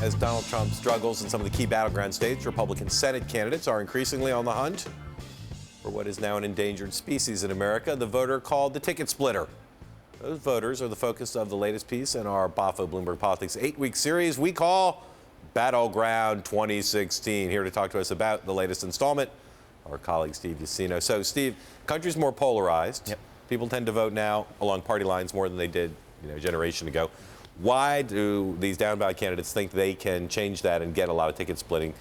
As Donald Trump struggles in some of the key battleground states, Republican Senate candidates are increasingly on the hunt for what is now an endangered species in America, the voter called the ticket splitter. Those voters are the focus of the latest piece in our BAFO Bloomberg Politics 8-week series we call Battleground 2016. Here to talk to us about the latest installment, our colleague Steve Yaccino. So, Steve, country's more polarized. Yep. People tend to vote now along party lines more than they did, a generation ago. Why do these down-ballot candidates think they can change that and get a lot of ticket splitting,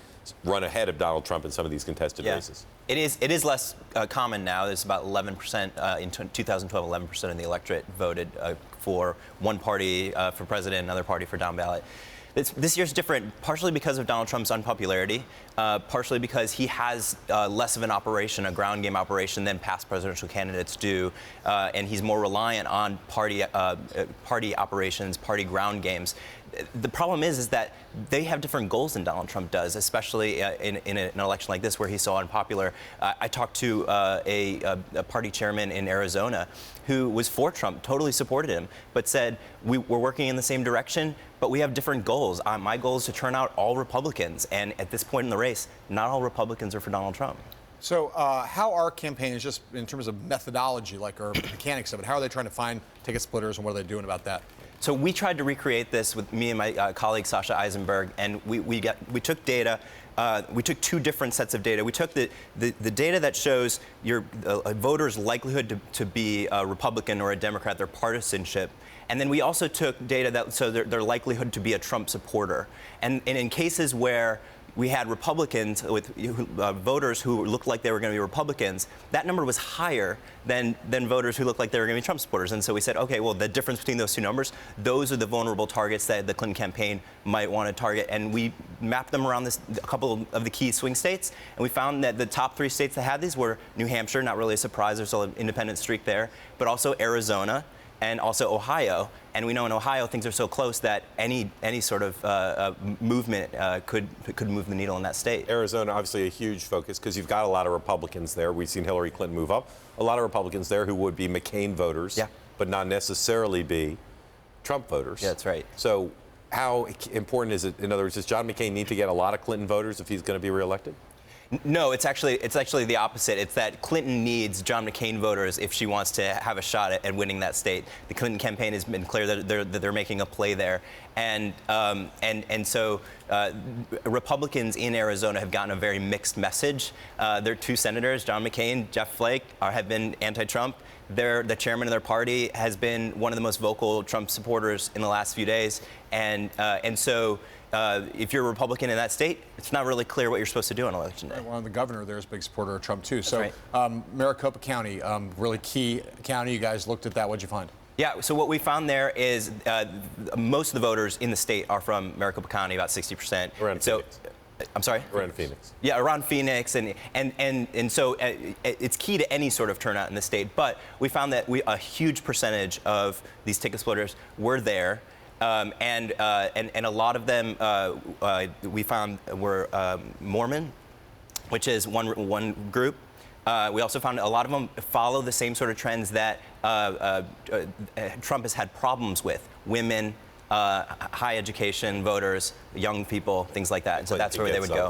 run ahead of Donald Trump in some of these contested races? It is less common now. There's about 11% in 2012. 11% of the electorate voted for one party for president, another party for down-ballot. This year's different, partially because of Donald Trump's unpopularity, partially because he has less of an operation, a ground game operation, than past presidential candidates do, and he's more reliant on party operations, party ground games. The problem is that they have different goals than Donald Trump does, especially in an election like this where he's so unpopular. I talked to a party chairman in Arizona who was for Trump, totally supported him, but said, we're working in the same direction, but we have different goals. My goal is to turn out all Republicans, and at this point in the race, not all Republicans are for Donald Trump. So how are campaigns, just in terms of methodology, or mechanics of it, how are they trying to find ticket splitters, and what are they doing about that? So we tried to recreate this with me and my colleague Sasha Eisenberg, and we took data. We took two different sets of data. We took the data that shows a voter's likelihood to be a Republican or a Democrat, their partisanship, and then we also took data that so their likelihood to be a Trump supporter. And in cases where we had Republicans with voters who looked like they were going to be Republicans, that number was higher than voters who looked like they were going to be Trump supporters. And so we said, okay, well, the difference between those two numbers, those are the vulnerable targets that the Clinton campaign might want to target. And we mapped them around a couple of the key swing states. And we found that the top three states that had these were New Hampshire, not really a surprise, there's still an independent streak there, but also Arizona, and also Ohio. And we know in Ohio things are so close that any sort of movement could move the needle in that state. Arizona, obviously a huge focus because you've got a lot of Republicans there. We've seen Hillary Clinton move up. A lot of Republicans there who would be McCain voters, but not necessarily be Trump voters. Yeah, that's right. So how important is it? In other words, does John McCain need to get a lot of Clinton voters if he's going to be reelected? No, it's actually the opposite. It's that Clinton needs John McCain voters if she wants to have a shot at winning that state. The Clinton campaign has been clear that they're making a play there, and so Republicans in Arizona have gotten a very mixed message. Their two senators, John McCain, Jeff Flake, have been anti-Trump. The chairman of their party has been one of the most vocal Trump supporters in the last few days, and so. If you're a Republican in that state, it's not really clear what you're supposed to do on election day. Well, the governor there is a big supporter of Trump, too. That's so, right. Maricopa County, really key county. You guys looked at that. What'd you find? Yeah, so what we found there is most of the voters in the state are from Maricopa County, about 60%. Around Phoenix. I'm sorry? Around Phoenix. Yeah, around Phoenix, and so it's key to any sort of turnout in the state. But we found that a huge percentage of these ticket splitters were there. And a lot of them we found were Mormon, which is one group. We also found a lot of them follow the same sort of trends that Trump has had problems with: women, high education voters, young people, things like that. And so that's where they would go.